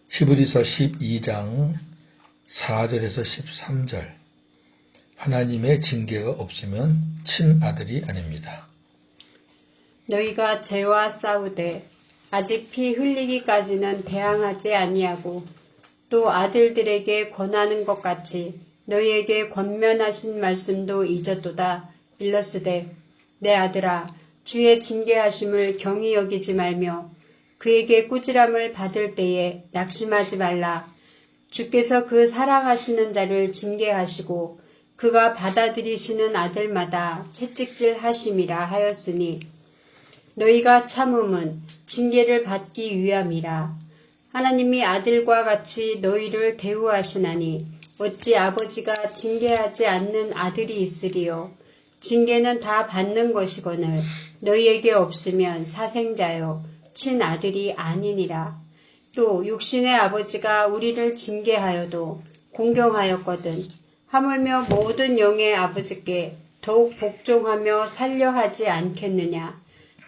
히브리서 12장 4절에서 13절. 하나님의 징계가 없으면 친아들이 아닙니다. 너희가 죄와 싸우되 아직 피 흘리기까지는 대항하지 아니하고 또 아들들에게 권하는 것 같이 너희에게 권면하신 말씀도 잊었도다. 일러스되 내 아들아 주의 징계하심을 경히 여기지 말며 그에게 꾸지람을 받을 때에 낙심하지 말라. 주께서 그 사랑하시는 자를 징계하시고 그가 받아들이시는 아들마다 채찍질 하심이라 하였으니 너희가 참음은 징계를 받기 위함이라. 하나님이 아들과 같이 너희를 대우하시나니 어찌 아버지가 징계하지 않는 아들이 있으리요. 징계는 다 받는 것이거늘 너희에게 없으면 사생자요 친아들이 아니니라. 또 육신의 아버지가 우리를 징계하여도 공경하였거든 하물며 모든 영의 아버지께 더욱 복종하며 살려 하지 않겠느냐.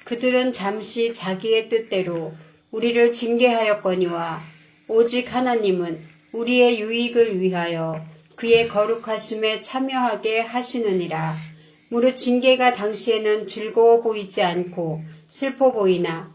그들은 잠시 자기의 뜻대로 우리를 징계하였거니와 오직 하나님은 우리의 유익을 위하여 그의 거룩하심에 참여하게 하시느니라. 무릇 징계가 당시에는 즐거워 보이지 않고 슬퍼 보이나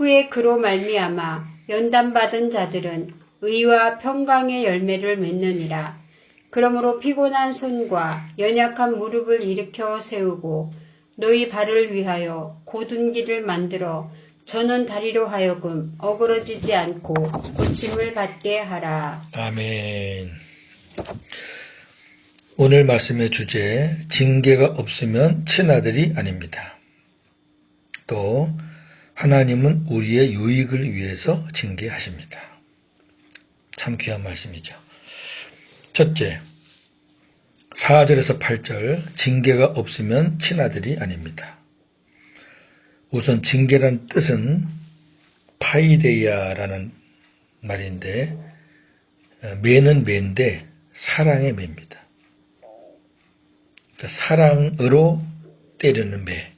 후에 그로 말미암아 연단받은 자들은 의와 평강의 열매를 맺느니라. 그러므로 피곤한 손과 연약한 무릎을 일으켜 세우고 너희 발을 위하여 곧은 길을 만들어 저는 다리로 하여금 어그러지지 않고 고침을 받게 하라. 아멘. 오늘 말씀의 주제, 징계가 없으면 친아들이 아닙니다. 또 하나님은 우리의 유익을 위해서 징계하십니다. 참 귀한 말씀이죠. 첫째, 4절에서 8절, 징계가 없으면 친아들이 아닙니다. 우선 징계란 뜻은 파이데이아라는 말인데, 매는 매인데 사랑의 매입니다. 그러니까 사랑으로 때리는 매.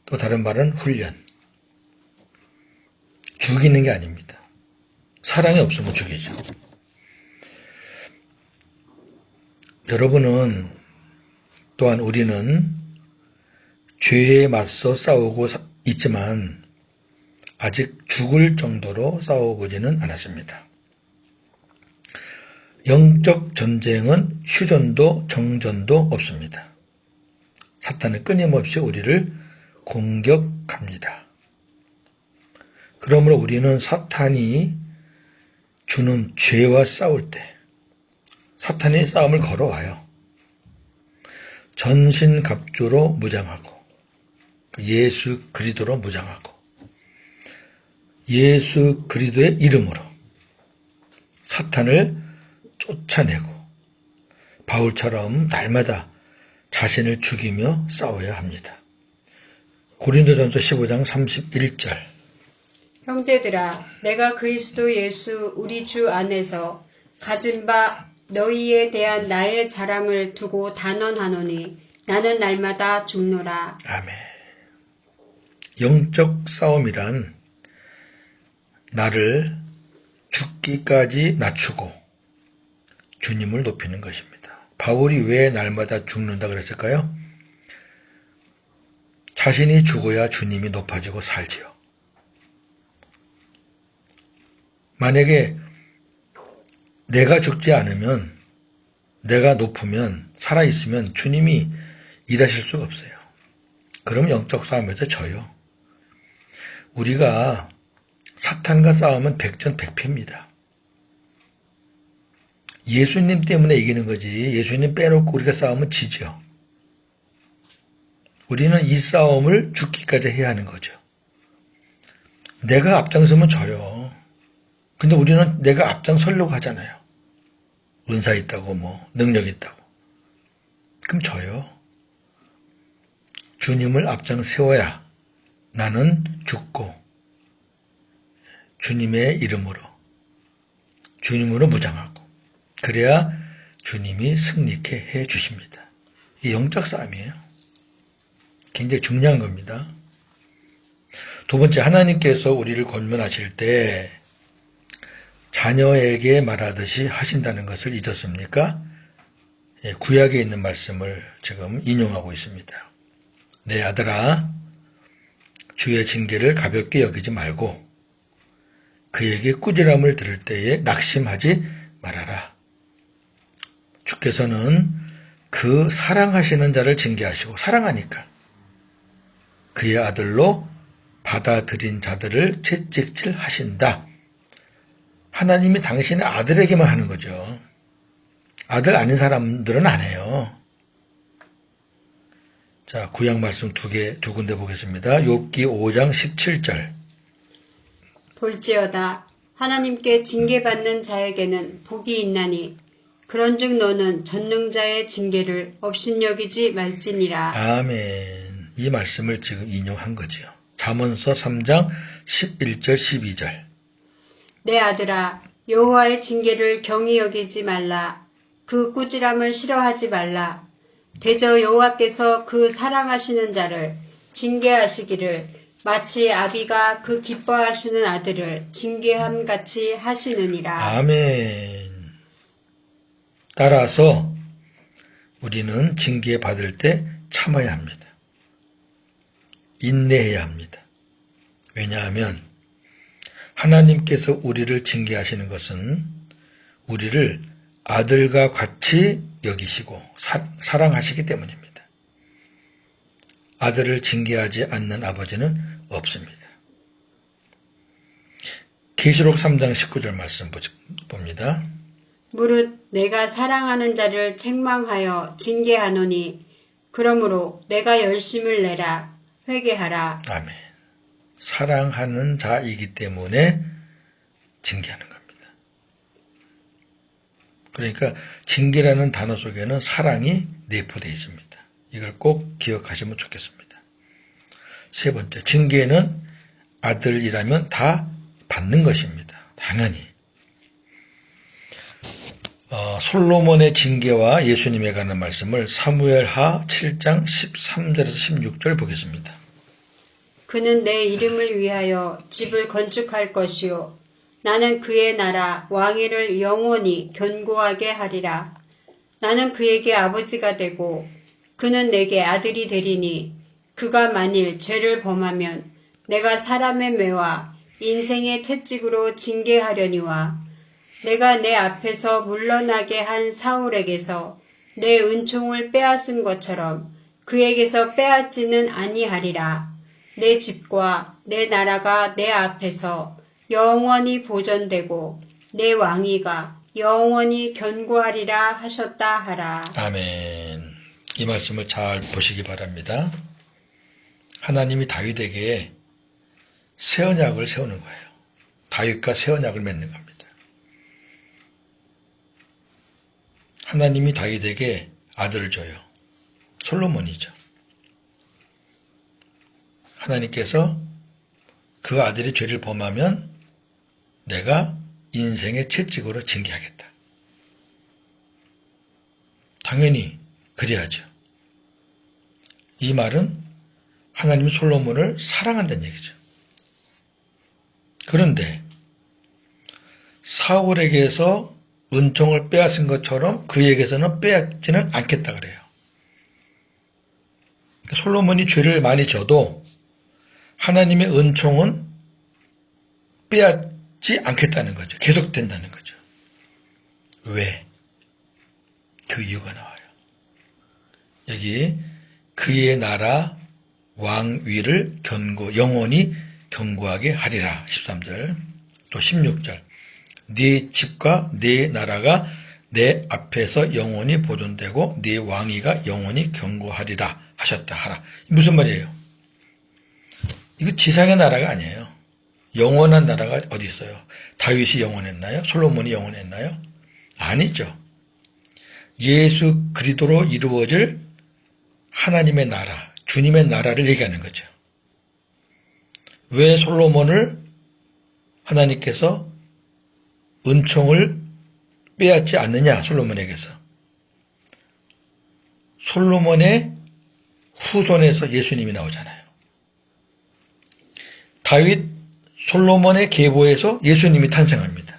또 다른 말은 훈련. 죽이는 게 아닙니다. 사랑이 없으면 죽이죠. 여러분은 또한 우리는 죄에 맞서 싸우고 있지만 아직 죽을 정도로 싸워보지는 않았습니다. 영적 전쟁은 휴전도 정전도 없습니다. 사탄은 끊임없이 우리를 공격합니다. 그러므로 우리는 사탄이 주는 죄와 싸울 때 사탄이 싸움을 걸어와요. 전신갑주로 무장하고 예수 그리스도로 무장하고 예수 그리스도의 이름으로 사탄을 쫓아내고 바울처럼 날마다 자신을 죽이며 싸워야 합니다. 고린도전서 15장 31절. 형제들아 내가 그리스도 예수 우리 주 안에서 가진 바 너희에 대한 나의 자랑을 두고 단언하노니 나는 날마다 죽노라. 아멘. 영적 싸움이란 나를 죽기까지 낮추고 주님을 높이는 것입니다. 바울이 왜 날마다 죽는다 그랬을까요? 자신이 죽어야 주님이 높아지고 살지요. 만약에 내가 죽지 않으면, 내가 높으면, 살아있으면 주님이 일하실 수가 없어요. 그럼 영적 싸움에서 져요. 우리가 사탄과 싸우면 백전백패입니다. 예수님 때문에 이기는 거지 예수님 빼놓고 우리가 싸우면 지죠. 우리는 이 싸움을 죽기까지 해야 하는 거죠. 내가 앞장서면 져요. 근데 우리는 내가 앞장서려고 하잖아요. 은사 있다고 능력 있다고. 그럼 져요. 주님을 앞장 세워야 나는 죽고 주님의 이름으로 주님으로 무장하고 그래야 주님이 승리케 해 주십니다. 이 영적 싸움이에요. 굉장히 중요한 겁니다. 두 번째, 하나님께서 우리를 권면하실 때 자녀에게 말하듯이 하신다는 것을 잊었습니까? 예, 구약에 있는 말씀을 지금 인용하고 있습니다. 내 아들아, 주의 징계를 가볍게 여기지 말고 그에게 꾸지람을 들을 때에 낙심하지 말아라. 주께서는 그 사랑하시는 자를 징계하시고 사랑하니까 그의 아들로 받아들인 자들을 채찍질 하신다. 하나님이 당신의 아들에게만 하는 거죠. 아들 아닌 사람들은 안 해요. 자, 구약 말씀 두 군데 보겠습니다. 욥기 5장 17절. 볼지어다 하나님께 징계받는 자에게는 복이 있나니 그런즉 너는 전능자의 징계를 업신여기지 말지니라. 아멘. 이 말씀을 지금 인용한 거지요. 잠언서 3장 11절 12절. 내 아들아 여호와의 징계를 경히 여기지 말라. 그 꾸지람을 싫어하지 말라. 대저 여호와께서 그 사랑하시는 자를 징계하시기를 마치 아비가 그 기뻐하시는 아들을 징계함 같이 하시느니라. 아멘. 따라서 우리는 징계받을 때 참아야 합니다. 인내해야 합니다. 왜냐하면 하나님께서 우리를 징계하시는 것은 우리를 아들과 같이 여기시고 사랑하시기 때문입니다. 아들을 징계하지 않는 아버지는 없습니다. 계시록 3장 19절 말씀 봅니다. 무릇 내가 사랑하는 자를 책망하여 징계하노니 그러므로 내가 열심을 내라 회개하라. 아멘. 사랑하는 자이기 때문에 징계하는 겁니다. 그러니까 징계라는 단어 속에는 사랑이 내포되어 있습니다. 이걸 꼭 기억하시면 좋겠습니다. 세 번째, 징계는 아들이라면 다 받는 것입니다. 당연히. 솔로몬의 징계와 예수님에 관한 말씀을 사무엘하 7장 13절에서 16절 보겠습니다. 그는 내 이름을 위하여 집을 건축할 것이요 나는 그의 나라 왕위를 영원히 견고하게 하리라. 나는 그에게 아버지가 되고 그는 내게 아들이 되리니 그가 만일 죄를 범하면 내가 사람의 매와 인생의 채찍으로 징계하려니와 내가 내 앞에서 물러나게 한 사울에게서 내 은총을 빼앗은 것처럼 그에게서 빼앗지는 아니하리라. 내 집과 내 나라가 내 앞에서 영원히 보존되고 내 왕위가 영원히 견고하리라 하셨다 하라. 아멘. 이 말씀을 잘 보시기 바랍니다. 하나님이 다윗에게 새 언약을 세우는 거예요. 다윗과 새 언약을 맺는 겁니다. 하나님이 다윗에게 아들을 줘요. 솔로몬이죠. 하나님께서 그 아들이 죄를 범하면 내가 인생의 채찍으로 징계하겠다. 당연히 그래야죠. 이 말은 하나님이 솔로몬을 사랑한다는 얘기죠. 그런데 사울에게서 은총을 빼앗은 것처럼 그에게서는 빼앗지는 않겠다 그래요. 솔로몬이 죄를 많이 져도 하나님의 은총은 빼앗지 않겠다는 거죠. 계속된다는 거죠. 왜? 그 이유가 나와요. 여기 그의 나라 왕위를 영원히 견고하게 하리라. 13절 또 16절 네 집과 네 나라가 내 앞에서 영원히 보존되고 네 왕위가 영원히 견고하리라 하셨다 하라. 무슨 말이에요? 이거 지상의 나라가 아니에요. 영원한 나라가 어디 있어요? 다윗이 영원했나요? 솔로몬이 영원했나요? 아니죠. 예수 그리스도로 이루어질 하나님의 나라, 주님의 나라를 얘기하는 거죠. 왜 솔로몬을 하나님께서 은총을 빼앗지 않느냐? 솔로몬에게서. 솔로몬의 후손에서 예수님이 나오잖아요. 다윗 솔로몬의 계보에서 예수님이 탄생합니다.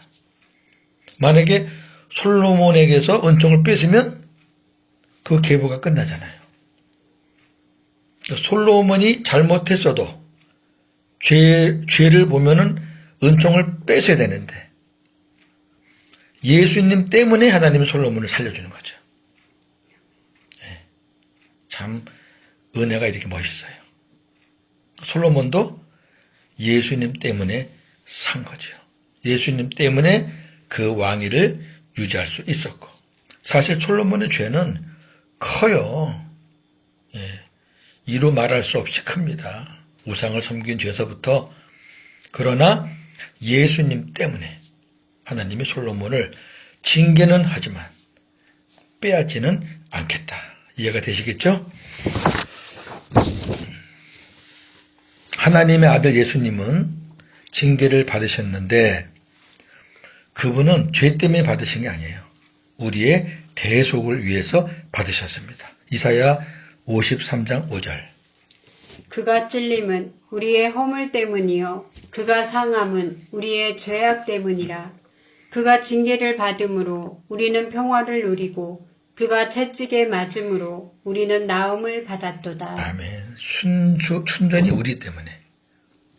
만약에 솔로몬에게서 은총을 뺏으면 그 계보가 끝나잖아요. 솔로몬이 잘못했어도 죄를 보면은 은총을 뺏어야 되는데 예수님 때문에 하나님이 솔로몬을 살려주는 거죠. 참 은혜가 이렇게 멋있어요. 솔로몬도 예수님 때문에 산 거죠. 예수님 때문에 그 왕위를 유지할 수 있었고, 사실 솔로몬의 죄는 커요. 이루 말할 수 없이 큽니다. 우상을 섬긴 죄서부터. 그러나 예수님 때문에 하나님이 솔로몬을 징계는 하지만 빼앗지는 않겠다. 이해가 되시겠죠? 하나님의 아들 예수님은 징계를 받으셨는데 그분은 죄 때문에 받으신 게 아니에요. 우리의 대속을 위해서 받으셨습니다. 이사야 53장 5절. 그가 찔림은 우리의 허물 때문이요 그가 상함은 우리의 죄악 때문이라. 그가 징계를 받음으로 우리는 평화를 누리고 그가 채찍에 맞음으로 우리는 나음을 받았도다. 아멘. 순전히 우리 때문에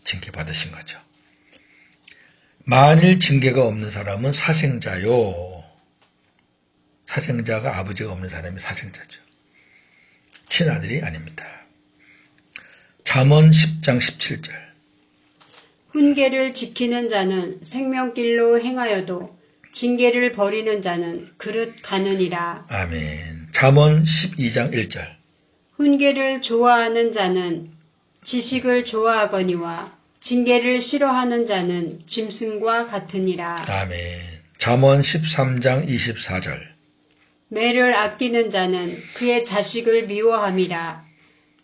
징계 받으신 거죠. 만일 징계가 없는 사람은 사생자요. 사생자가 아버지가 없는 사람이 사생자죠. 친아들이 아닙니다. 잠언 10장 17절. 훈계를 지키는 자는 생명길로 행하여도 징계를 버리는 자는 그릇 가느니라. 아멘. 잠언 12장 1절. 훈계를 좋아하는 자는 지식을 좋아하거니와 징계를 싫어하는 자는 짐승과 같으니라. 아멘. 잠언 13장 24절. 매를 아끼는 자는 그의 자식을 미워함이라.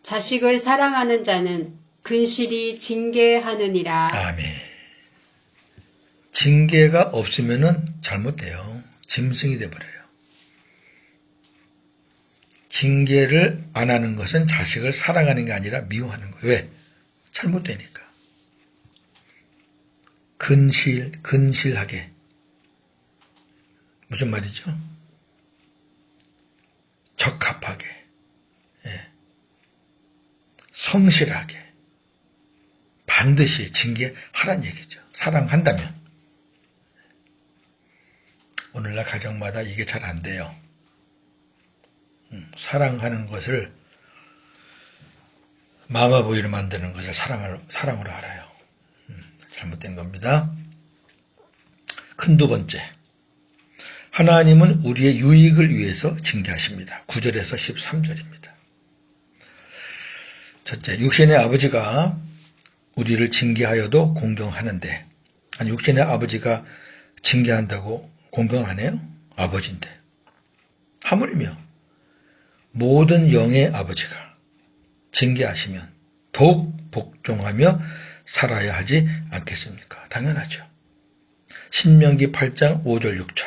자식을 사랑하는 자는 근실히 징계하느니라. 아멘. 징계가 없으면은 잘못돼요. 짐승이 돼버려요. 징계를 안 하는 것은 자식을 사랑하는 게 아니라 미워하는 거예요. 왜? 잘못되니까. 근실하게. 무슨 말이죠? 적합하게. 성실하게. 반드시 징계하란 얘기죠. 사랑한다면. 오늘날 가정마다 이게 잘 안 돼요. 사랑하는 것을 마마보이로 만드는 것을 사랑으로 알아요. 잘못된 겁니다. 큰 두 번째, 하나님은 우리의 유익을 위해서 징계하십니다. 9절에서 13절입니다. 첫째, 육신의 아버지가 우리를 징계하여도 공경하는데, 아니 육신의 아버지가 징계한다고 공경 안 해요? 아버지인데. 하물며 모든 영의 아버지가 징계하시면 더욱 복종하며 살아야 하지 않겠습니까? 당연하죠. 신명기 8장 5절 6절.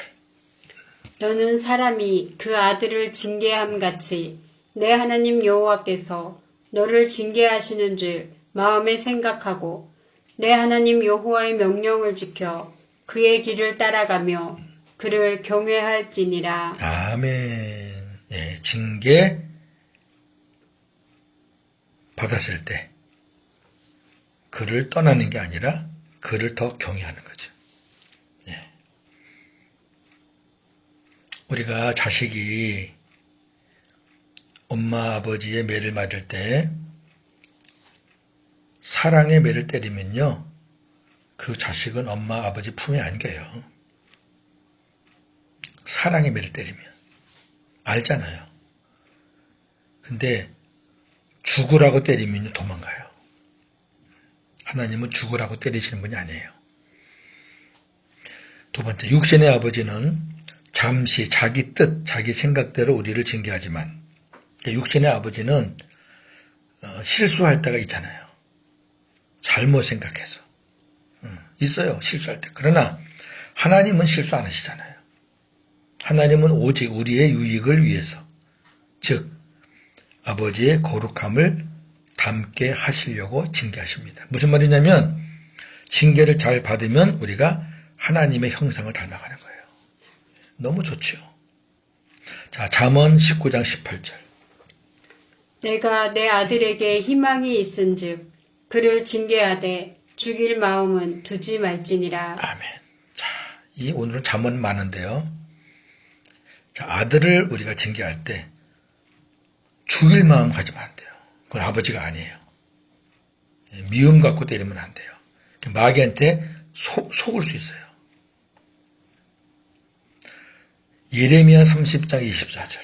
너는 사람이 그 아들을 징계함 같이 내 하나님 여호와께서 너를 징계하시는 줄 마음에 생각하고 내 하나님 여호와의 명령을 지켜 그의 길을 따라가며 그를 경외할지니라. 아멘. 징계 받았을 때 그를 떠나는 게 아니라 그를 더 경외하는 거죠. 우리가 자식이 엄마 아버지의 매를 맞을 때 사랑의 매를 때리면요, 그 자식은 엄마 아버지 품에 안겨요. 사랑의 매를 때리면 알잖아요. 근데 죽으라고 때리면 도망가요. 하나님은 죽으라고 때리시는 분이 아니에요. 두 번째, 육신의 아버지는 잠시 자기 뜻, 자기 생각대로 우리를 징계하지만 육신의 아버지는 실수할 때가 있잖아요. 잘못 생각해서. 있어요. 실수할 때. 그러나 하나님은 실수 안 하시잖아요. 하나님은 오직 우리의 유익을 위해서, 즉 아버지의 거룩함을 담게 하시려고 징계하십니다. 무슨 말이냐면 징계를 잘 받으면 우리가 하나님의 형상을 닮아가는 거예요. 너무 좋죠. 자, 잠언 19장 18절. 내가 내 아들에게 희망이 있은즉 그를 징계하되 죽일 마음은 두지 말지니라. 아멘. 자, 오늘은 잠언 많은데요. 자, 아들을 우리가 징계할 때 죽일 마음 가지면 안 돼요. 그건 아버지가 아니에요. 미움 갖고 때리면 안 돼요. 마귀한테 속을 수 있어요. 예레미야 30장 24절.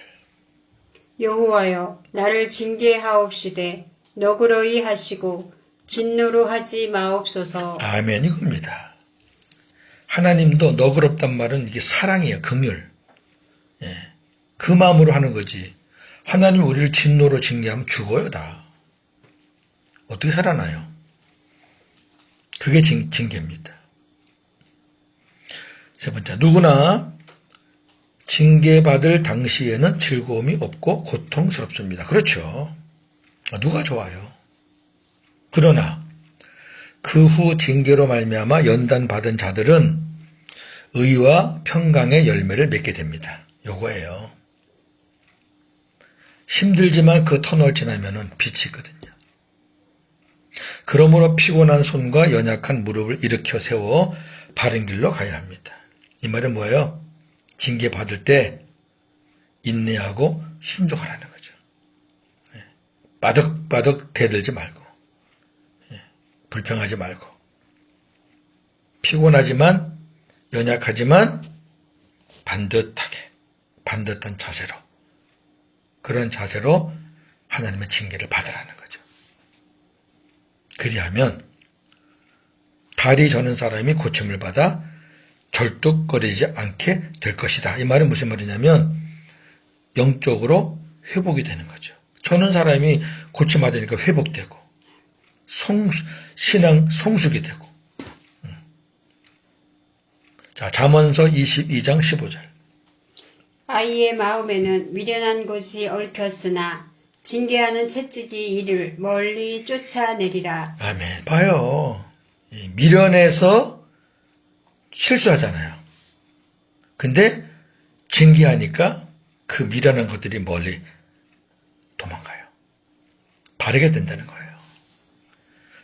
여호와여 나를 징계하옵시되 너그러이 하시고 진노로 하지 마옵소서. 아멘. 이겁니다. 하나님도 너그럽단 말은 이게 사랑이에요. 긍휼. 그 마음으로 하는 거지. 하나님 우리를 진노로 징계하면 죽어요 다. 어떻게 살아나요? 그게 징계입니다. 세 번째, 누구나 징계받을 당시에는 즐거움이 없고 고통스럽습니다. 그렇죠. 누가 좋아요? 그러나 그 후 징계로 말미암아 연단받은 자들은 의와 평강의 열매를 맺게 됩니다. 요거예요. 힘들지만 그 터널 지나면은 빛이 있거든요. 그러므로 피곤한 손과 연약한 무릎을 일으켜 세워 바른 길로 가야 합니다. 이 말은 뭐예요? 징계받을 때 인내하고 순종하라는 거죠. 바득바득 대들지 말고, 불평하지 말고, 피곤하지만 연약하지만 반듯한 자세로, 그런 자세로 하나님의 징계를 받으라는 거죠. 그리하면 다리 저는 사람이 고침을 받아 절뚝거리지 않게 될 것이다. 이 말은 무슨 말이냐면 영적으로 회복이 되는 거죠. 저는 사람이 고침 받으니까 회복되고 신앙 성숙이 되고. 자, 잠언서 22장 15절. 아이의 마음에는 미련한 것이 얽혔으나 징계하는 채찍이 이를 멀리 쫓아내리라. 아멘. 봐요. 미련해서 실수하잖아요. 근데 징계하니까 그 미련한 것들이 멀리 도망가요. 바르게 된다는 거예요.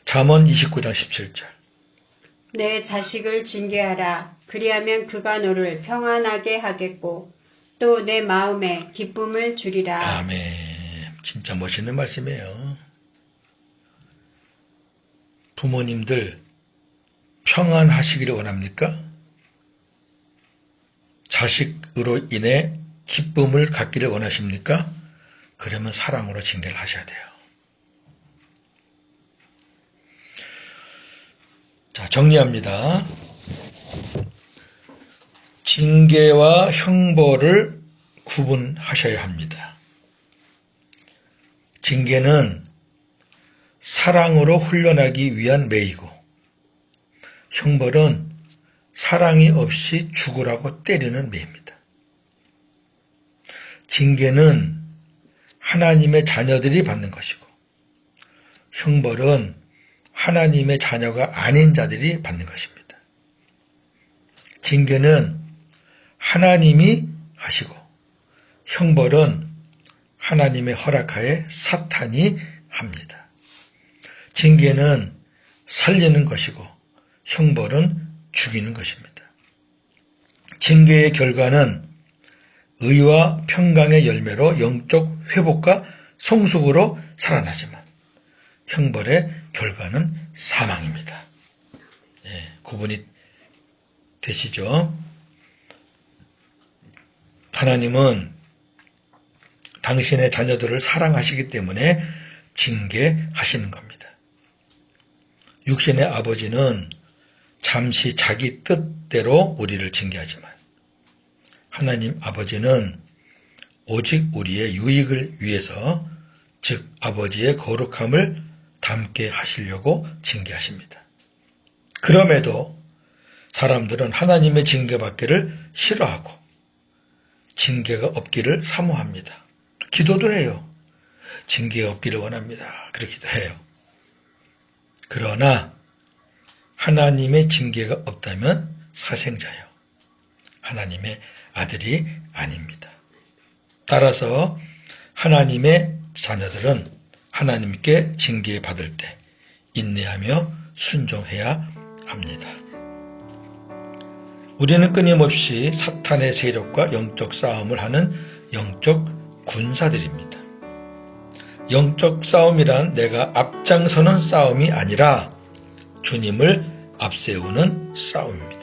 잠언 29장 17절. 내 자식을 징계하라. 그리하면 그가 너를 평안하게 하겠고 또 내 마음에 기쁨을 주리라. 아멘. 진짜 멋있는 말씀이에요. 부모님들 평안하시기를 원합니까? 자식으로 인해 기쁨을 갖기를 원하십니까? 그러면 사랑으로 징계를 하셔야 돼요. 자, 정리합니다. 징계와 형벌을 구분하셔야 합니다. 징계는 사랑으로 훈련하기 위한 매이고, 형벌은 사랑이 없이 죽으라고 때리는 매입니다. 징계는 하나님의 자녀들이 받는 것이고, 형벌은 하나님의 자녀가 아닌 자들이 받는 것입니다. 징계는 하나님이 하시고, 형벌은 하나님의 허락하에 사탄이 합니다. 징계는 살리는 것이고 형벌은 죽이는 것입니다. 징계의 결과는 의와 평강의 열매로 영적 회복과 성숙으로 살아나지만 형벌의 결과는 사망입니다. 구분이 되시죠? 하나님은 당신의 자녀들을 사랑하시기 때문에 징계하시는 겁니다. 육신의 아버지는 잠시 자기 뜻대로 우리를 징계하지만 하나님 아버지는 오직 우리의 유익을 위해서, 즉 아버지의 거룩함을 담게 하시려고 징계하십니다. 그럼에도 사람들은 하나님의 징계받기를 싫어하고 징계가 없기를 사모합니다. 기도도 해요. 징계가 없기를 원합니다. 그렇기도 해요. 그러나 하나님의 징계가 없다면 사생자요, 하나님의 아들이 아닙니다. 따라서 하나님의 자녀들은 하나님께 징계받을 때 인내하며 순종해야 합니다. 우리는 끊임없이 사탄의 세력과 영적 싸움을 하는 영적 군사들입니다. 영적 싸움이란 내가 앞장서는 싸움이 아니라 주님을 앞세우는 싸움입니다.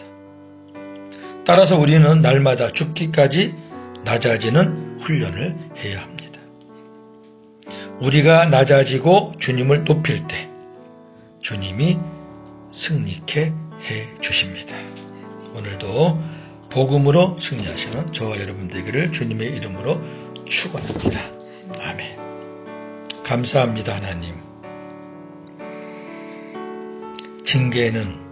따라서 우리는 날마다 죽기까지 낮아지는 훈련을 해야 합니다. 우리가 낮아지고 주님을 높일 때 주님이 승리케 해 주십니다. 오늘도 복음으로 승리하시는 저와 여러분 되기를 주님의 이름으로 축원합니다. 아멘. 감사합니다, 하나님. 징계는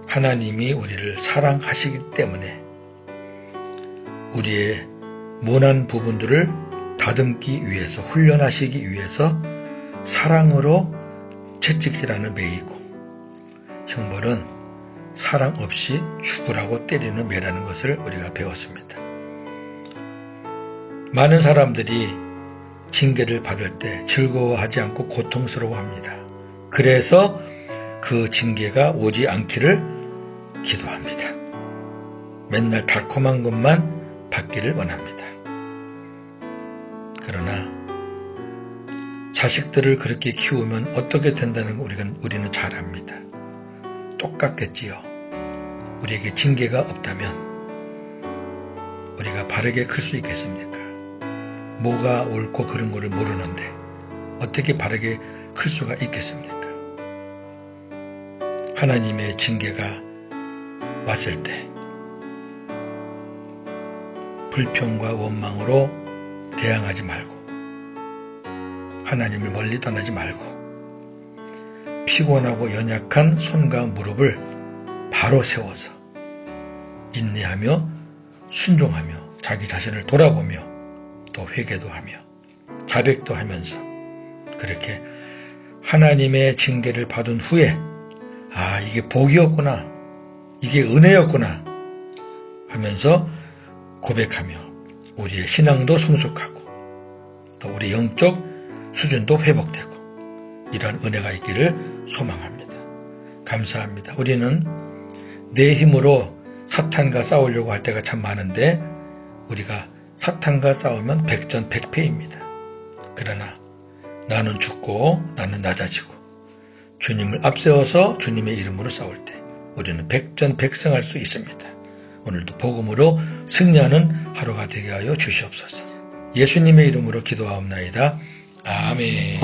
하나님이 우리를 사랑하시기 때문에 우리의 모난 부분들을 다듬기 위해서, 훈련하시기 위해서 사랑으로 채찍질하는 매이고, 형벌은 사랑 없이 죽으라고 때리는 매라는 것을 우리가 배웠습니다. 많은 사람들이 징계를 받을 때 즐거워하지 않고 고통스러워합니다. 그래서 그 징계가 오지 않기를 기도합니다. 맨날 달콤한 것만 받기를 원합니다. 그러나 자식들을 그렇게 키우면 어떻게 된다는 거 우리는 잘 압니다. 똑같겠지요. 우리에게 징계가 없다면 우리가 바르게 클 수 있겠습니까? 뭐가 옳고 그른 거를 모르는데 어떻게 바르게 클 수가 있겠습니까? 하나님의 징계가 왔을 때 불평과 원망으로 대항하지 말고 하나님을 멀리 떠나지 말고 피곤하고 연약한 손과 무릎을 바로 세워서 인내하며 순종하며 자기 자신을 돌아보며 또 회개도 하며 자백도 하면서 그렇게 하나님의 징계를 받은 후에 아, 이게 복이었구나, 이게 은혜였구나 하면서 고백하며 우리의 신앙도 성숙하고 또 우리 영적 수준도 회복되고 이러한 은혜가 있기를 소망합니다. 감사합니다. 우리는 내 힘으로 사탄과 싸우려고 할 때가 참 많은데 우리가 사탄과 싸우면 백전백패입니다. 그러나 나는 죽고 나는 낮아지고 주님을 앞세워서 주님의 이름으로 싸울 때 우리는 백전백승할 수 있습니다. 오늘도 복음으로 승리하는 하루가 되게 하여 주시옵소서. 예수님의 이름으로 기도하옵나이다. 아멘.